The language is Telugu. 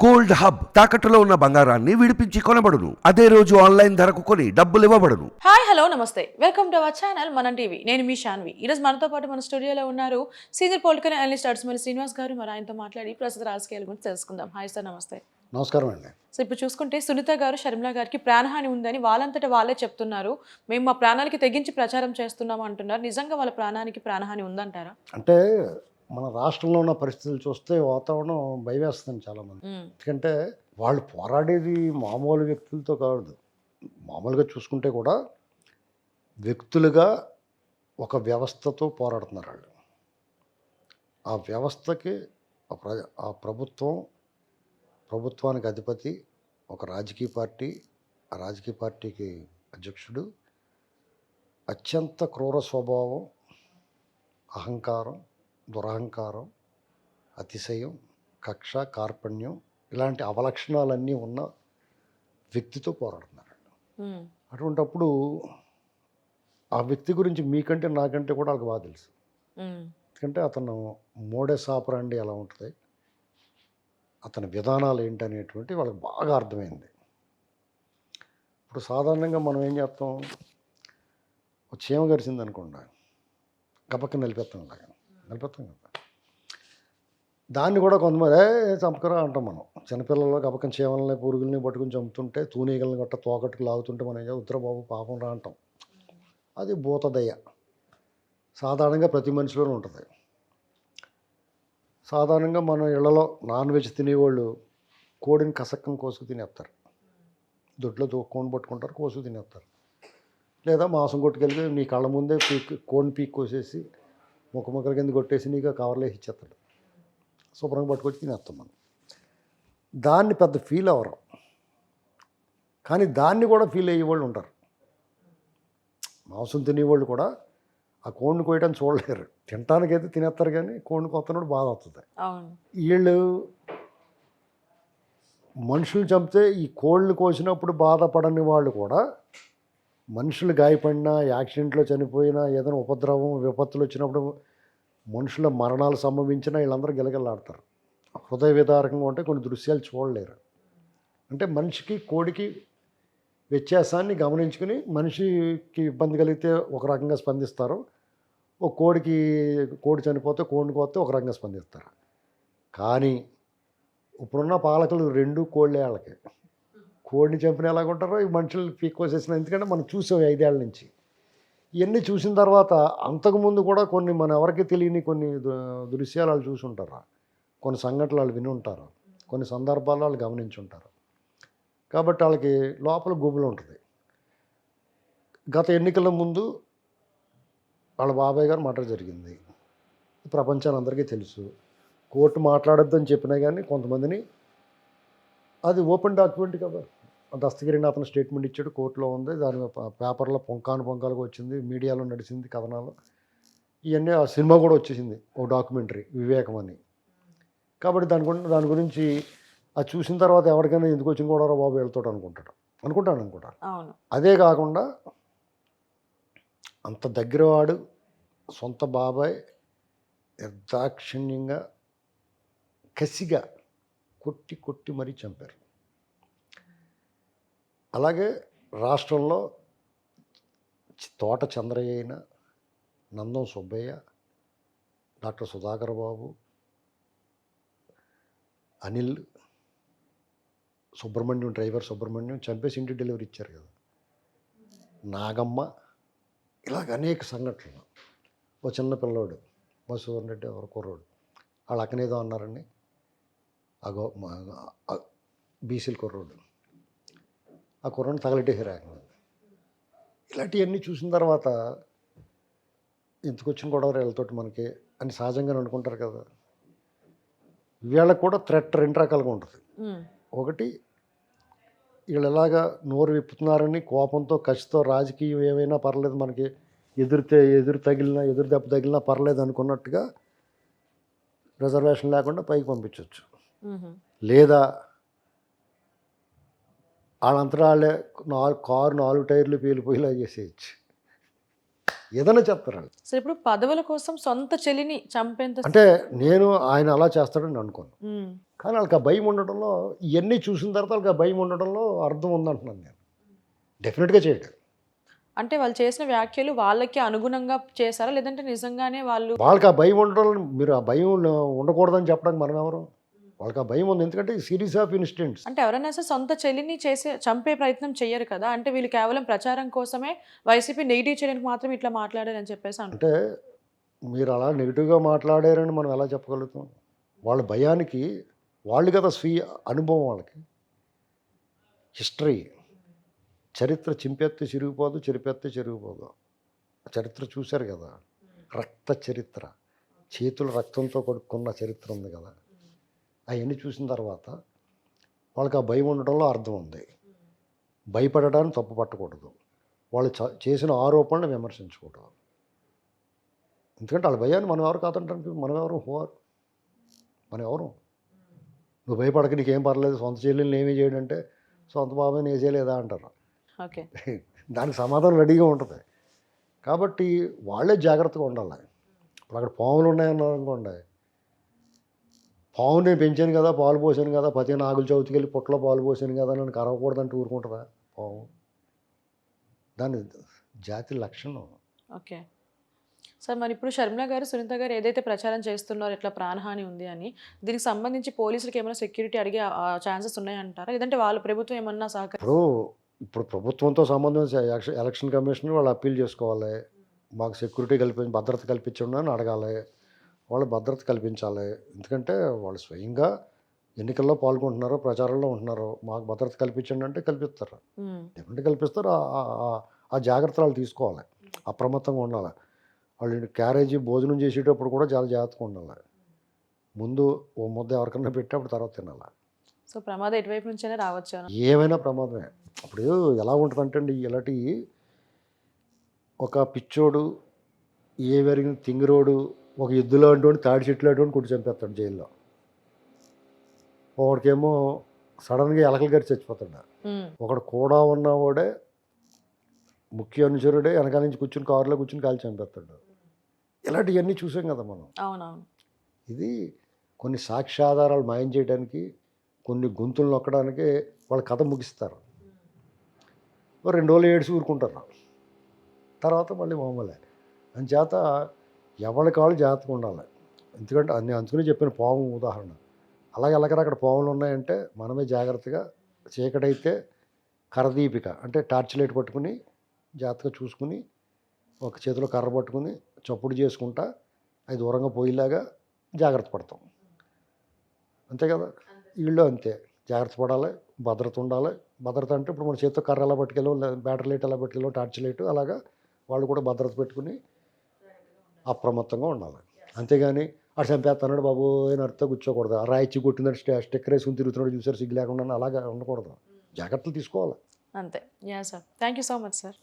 గోల్డ్ హబ్ తాకట్టులో ఉన్న బంగారాన్ని విడిపించి కొనబడును. అదే రోజు ఆన్లైన్ ధరకు కొని డబ్బులు ఇవ్వబడును. హాయ్ హలో నమస్తే, వెల్కమ్ టు అవర్ ఛానల్ మనం టీవీ. నేను మీ శాన్వి. ఈరోజు మనతో పాటు మన స్టూడియోలో ఉన్నారు సీనియర్ పొలిటికల్ అనలిస్ట్ అడ్స్మల్ శ్రీనివాస్ గారు. మరి ఆయనతో మాట్లాడి ప్రస్తుత రాజకీయాల గురించి తెలుసుకుందాం. హాయ్ సార్, నమస్తే. నమస్కారం అండి. సో ఇప్పుడు చూసుకుంటే సునీత గారు షర్మిల గారికి ప్రాణహాని ఉందని వాళ్ళంతటా వాళ్ళే చెప్తున్నారు. మేము మా ప్రాణాలకి తెగించి ప్రచారం చేస్తున్నాము అంటున్నారు. నిజంగా వాళ్ళ ప్రాణానికి ప్రాణహాని ఉందంటారా? అంటే మన రాష్ట్రంలో ఉన్న పరిస్థితులు చూస్తే వాతావరణం భయవేస్తుంది చాలామంది. ఎందుకంటే వాళ్ళు పోరాడేది మామూలు వ్యక్తులతో కాదు. మామూలుగా చూసుకుంటే కూడా వ్యక్తులుగా ఒక వ్యవస్థతో పోరాడుతున్నారు వాళ్ళు. ఆ వ్యవస్థకి ఆ ప్రభుత్వానికి అధిపతి ఒక రాజకీయ పార్టీ, ఆ రాజకీయ పార్టీకి అధ్యక్షుడు అత్యంత క్రూర స్వభావం, అహంకారం, దురహంకారం, అతిశయం, కక్ష, కార్పణ్యం ఇలాంటి అవలక్షణాలన్నీ ఉన్న వ్యక్తితో పోరాడుతున్నారు. అటువంటప్పుడు ఆ వ్యక్తి గురించి మీకంటే నాకంటే కూడా వాళ్ళకి బాగా తెలుసు. ఎందుకంటే అతను మోడస్ ఆపరాండి ఎలా ఉంటుంది, అతని విధానాలు ఏంటనేటువంటి వాళ్ళకి బాగా అర్థమైంది. ఇప్పుడు సాధారణంగా మనం ఏం చేస్తాం, ఒక చీమ గరిచింది అనుకోండి, గబక్క నిలిపేస్తాం కదా. దాన్ని కూడా కొంతమంది చంపకరా అంటాం మనం. చిన్నపిల్లలు గబక్కన చీమలని పురుగుల్ని పట్టుకుని చంపుతుంటే, తూనీగల్ని గట్ట తోకట్టుకు లాగుతుంటే మనం ఏం ఉత్తరబాబు పాపం రా అంటాం. అది భూతదయ సాధారణంగా ప్రతి మనిషిలోనూ ఉంటుంది. సాధారణంగా మన ఇళ్లలో నాన్ వెజ్ తినేవాళ్ళు కోడిని కసక్కం కోసుకు తినేస్తారు. దొడ్లో కోడిని పట్టుకుంటారు, కోసుకు తినేస్తారు. లేదా మాంసం కొట్టుకెళ్ళి నీ కళ్ళ ముందే కోడిని పీక్ కోసేసి ముక్కల కింద కొట్టేసి నీకు కవర్లో వేసి ఇచ్చేస్తాడు. శుభ్రంగా పట్టుకొచ్చి తినేస్తాం మనం. దాన్ని పెద్ద ఫీల్ అవ్వరు, కానీ దాన్ని కూడా ఫీల్ అయ్యేవాళ్ళు ఉంటారు. మాంసం తినేవాళ్ళు కూడా ఆ కోడిని కోయటాన్ని చూడలేరు. తినటానికైతే తినేస్తారు, కానీ కోడిని కొత్తనప్పుడు బాధ వస్తుంది. వీళ్ళు మనుషులు చంపితే ఈ కోళ్ళని కోసినప్పుడు బాధపడని వాళ్ళు కూడా మనుషులు గాయపడినా, యాక్సిడెంట్లో చనిపోయినా, ఏదైనా ఉపద్రవం విపత్తులు వచ్చినప్పుడు మనుషుల మరణాలు సంభవించినా వీళ్ళందరూ గిలగిల్లాడతారు. హృదయ విదారకంగా ఉంటే కొన్ని దృశ్యాలు చూడలేరు. అంటే మనిషికి కోడికి వ్యత్యాసాన్ని గమనించుకుని మనిషికి ఇబ్బంది కలిగితే ఒక రకంగా స్పందిస్తారు, ఒక కోడి చనిపోతే కోడిని కోస్తే ఒక రకంగా స్పందిస్తారు. కానీ ఇప్పుడున్న పాలకులు రెండు కోళ్ళే వాళ్ళకి. కోడిని చంపిన ఎలాగుంటారో ఈ మనుషులు పీక్కోసేసిన. ఎందుకంటే మనం చూసాం 5 ఏళ్ళ నుంచి. ఇవన్నీ చూసిన తర్వాత అంతకుముందు కూడా కొన్ని మన ఎవరికి తెలియని కొన్ని దృశ్యాలు వాళ్ళు చూసి ఉంటారు, కొన్ని సంఘటనలు వాళ్ళు విని ఉంటారు, కొన్ని సందర్భాల్లో వాళ్ళు గమనించి ఉంటారు. కాబట్టి వాళ్ళకి లోపల గుబులు ఉంటుంది. గత ఎన్నికల ముందు వాళ్ళ బాబాయ్ గారు మర్డర్ జరిగింది, ప్రపంచాన్ని అందరికీ తెలుసు. కోర్టు మాట్లాడొద్దని చెప్పినా కానీ కొంతమందిని, అది ఓపెన్ డాక్యుమెంట్ కదా, దస్తగిరిని అతను స్టేట్మెంట్ ఇచ్చాడు, కోర్టులో ఉంది, దాని పేపర్లో పొంకాలుగా వచ్చింది, మీడియాలో నడిచింది కథనాలు. ఇవన్నీ ఆ సినిమా కూడా వచ్చేసింది, ఓ డాక్యుమెంటరీ వివేకం అని. కాబట్టి దాని గురించి అది చూసిన తర్వాత ఎవరికైనా ఎందుకు వచ్చిన కూడా బాబు వెళ్తాడు అనుకుంటాను. అదే కాకుండా అంత దగ్గరవాడు సొంత బాబాయ్ నిర్దాక్షిణ్యంగా కసిగా కొట్టి మరీ చంపారు. అలాగే రాష్ట్రంలో తోట చంద్రయ్య అయిన, నందం సుబ్బయ్య, డాక్టర్ సుధాకర్ బాబు, అనిల్, డ్రైవర్ సుబ్రహ్మణ్యం చంపేసి ఇంటి డెలివరీ ఇచ్చారు కదా, నాగమ్మ, ఇలాగ అనేక సంఘటనలు. ఓ చిన్న పిల్లోడు మసూదన్ రెడ్డి ఎవరు కుర్రోడు, వాళ్ళ అక్కనేదో అన్నారని అగో బీసీల కుర్రోడు, ఆ కుర్రను తగలెట్టేసారు. ఇలాంటివన్నీ చూసిన తర్వాత ఎందుకు వచ్చిన గొడవ వీళ్ళతోటి మనకి అని సహజంగా అనుకుంటారు కదా. వీళ్ళకి కూడా థ్రెట్ 2 రకాలుగా ఉంటుంది. ఒకటి, వీళ్ళు ఎలాగా నోరు విప్పుతున్నారని కోపంతో, కసితో, రాజకీయం ఏమైనా పర్లేదు, మనకి ఎదురు దెబ్బ తగిలినా పర్లేదు అనుకున్నట్టుగా రిజర్వేషన్ లేకుండా పైకి పంపించవచ్చు. లేదా వాళ్ళంతటా వాళ్ళే కారు 4 టైర్లు పేలిపోయేలా చేసేయచ్చు. ఏదైనా చేస్తారు. సో ఇప్పుడు పదవుల కోసం సొంత చెల్లిని చంపేంత అంటే నేను ఆయన అలా చేస్తాడని అనుకోను, ఉమ్. కానీ వాళ్ళకి ఆ భయం ఉండటంలో, ఇవన్నీ చూసిన తర్వాత వాళ్ళకి ఆ భయం ఉండటంలో అర్థం ఉందంటున్నాను నేను. డెఫినెట్గా చేయడు. అంటే వాళ్ళు చేసిన వ్యాఖ్యలు వాళ్ళకి అనుగుణంగా చేశారా లేదంటే నిజంగానే వాళ్ళు వాళ్ళకి ఆ భయం ఉండడం, మీరు ఆ భయం ఉండకూడదని చెప్పడానికి మనం ఎవరు? వాళ్ళకి ఆ భయం ఉంది, ఎందుకంటే సిరీస్ ఆఫ్ ఇన్సిడెంట్స్. అంటే ఎవరైనా సరే సొంత చెల్లిని చంపే ప్రయత్నం చెయ్యరు కదా, అంటే వీళ్ళు కేవలం ప్రచారం కోసమే వైసీపీ నెగిటివ్ చేయడానికి మాత్రం ఇట్లా మాట్లాడారని చెప్పేసి అంటే మీరు అలా నెగిటివ్గా మాట్లాడారని మనం ఎలా చెప్పగలుగుతాం? వాళ్ళ భయానికి వాళ్ళు కదా స్వీయ అనుభవం, వాళ్ళకి హిస్టరీ, చరిత్ర చింపెత్తి చిరిగిపోదు, చెరిపెత్తి చెరిగిపోదు. చరిత్ర చూశారు కదా, రక్త చరిత్ర, చేతులు రక్తంతో కొడుకున్న చరిత్ర ఉంది కదా. అవన్నీ చూసిన తర్వాత వాళ్ళకి ఆ భయం ఉండడంలో అర్థం ఉంది. భయపడడానికి తప్పు పట్టకూడదు, వాళ్ళు చేసిన ఆరోపణలు విమర్శించకూడదు. ఎందుకంటే వాళ్ళ భయాన్ని మనం ఎవరు కాదంటానికి, మనం ఎవరు మనం ఎవరు? నువ్వు భయపడక నీకేం పర్లేదు, సొంత చెల్లెల్ని ఏమీ చేయడంటే సొంత బాబాయ్ ఏ చేయలేదా అంటారు. ఓకే. దానికి సమాధానం రెడీగా ఉంటుంది. కాబట్టి వాళ్ళే జాగ్రత్తగా ఉండాలి. ఇప్పుడు అక్కడ పాములు ఉన్నాయన్నారు అనుకోండి, పాము నేను పెంచాను కదా, పాలు పోసాను కదా, ప్రతి నాగుల చవితికి వెళ్ళి పుట్టలో పాలు పోసాను కదా, నన్ను కరవకూడదంటే ఊరుకుంటుందా పాము? దాని జాతి లక్షణం. ఓకే సార్, మరి ఇప్పుడు షర్మిల గారు సునీత గారు ఏదైతే ప్రచారం చేస్తున్నారో ఇట్లా ప్రాణహాని ఉంది అని, దీనికి సంబంధించి పోలీసులకు ఏమైనా సెక్యూరిటీ అడిగే ఛాన్సెస్ ఉన్నాయంటారా, లేదంటే వాళ్ళ ప్రభుత్వం ఏమన్నా ఇప్పుడు ప్రభుత్వంతో సంబంధం ఎలక్షన్ కమిషన్ వాళ్ళు అప్పీల్ చేసుకోవాలి, మాకు సెక్యూరిటీ భద్రత కల్పించండి అని అడగాలి. వాళ్ళు భద్రత కల్పించాలి, ఎందుకంటే వాళ్ళు స్వయంగా ఎన్నికల్లో పాల్గొంటున్నారు, ప్రచారంలో ఉంటున్నారు. మాకు భద్రత కల్పించండి అంటే కల్పిస్తారు, డెఫినెట్గా కల్పిస్తారు. ఆ జాగ్రత్తలు వాళ్ళు తీసుకోవాలి, అప్రమత్తంగా ఉండాలి. వాళ్ళు క్యారేజీ భోజనం చేసేటప్పుడు కూడా చాలా జాగ్రత్తగా ఉండాలి. ముందు ఓ ముద్ద ఎవరికన్నా పెట్టి అప్పుడు తర్వాత తినాలి. సో ప్రమాదం ఎటువైపు నుంచైనా రావచ్చు. ఏమైనా ప్రమాదమే. ఇప్పుడు ఎలా ఉంటుందంటే అండి, ఇలాంటి ఒక పిచ్చోడు, ఏ వెరిగిన తింగిరోడు, ఒక ఎద్దులో అంటూ తాడి చెట్లు అటువంటి కుట్టి చంపేస్తాడు జైల్లో. ఒకడికేమో సడన్గా ఎలకలు గడి చచ్చిపోతాడు. ఒకడు కూడా ఉన్నవాడే ముఖ్య అనుచరుడే వెనకాల నుంచి కూర్చుని కారులో కూర్చుని కాల్చి చంపేస్తాడు. ఇలాంటివన్నీ చూసాం కదా మనం. అవునవును. ఇది కొన్ని సాక్ష్యాధారాలు మాయం చేయడానికి, కొన్ని గొంతులు నొక్కడానికి వాళ్ళ కథ ముగిస్తారు. 2 రోజులు ఏడ్చి ఊరుకుంటారు, తర్వాత మళ్ళీ మామూలే. అంచేత ఎవరికి వాళ్ళు జాగ్రత్తగా ఉండాలి. ఎందుకంటే నేను అందుకని చెప్పిన పాము ఉదాహరణ. అలాగే అక్కడ పాములు ఉన్నాయంటే మనమే జాగ్రత్తగా, చీకటైతే కర్రదీపిక అంటే టార్చ్ లైట్ పట్టుకుని జాగ్రత్తగా చూసుకుని, ఒక చేతిలో కర్ర పట్టుకుని చప్పుడు చేసుకుంటా అది దూరంగా పోయేలాగా జాగ్రత్త పడతాం. అంతే కదా, వీళ్ళు అంతే జాగ్రత్త పడాలి, భద్రత ఉండాలి. భద్రత అంటే ఇప్పుడు మన చేతితో కర్ర ఎలా పట్టుకెళ్ళో, బ్యాటరీ లైట్ ఎలా పట్టుకెళ్ళో, టార్చ్ లైట్ అలాగా వాళ్ళు కూడా భద్రత పెట్టుకుని అప్రమత్తంగా ఉండాలి. అంతేగాని అటు చంపేస్తున్నాడు బాబు అని అర్థం కూర్చోకూడదు. ఆ రాయిచ్చి కొట్టిందంటే స్టిక్కర్ వేసుకుని తిరుగుతున్నాడు చూసారు, సిగ్గు లేకుండా అలాగా ఉండకూడదు. జాగ్రత్తలు తీసుకోవాలి. అంతే. Yeah sir, thank you so much sir.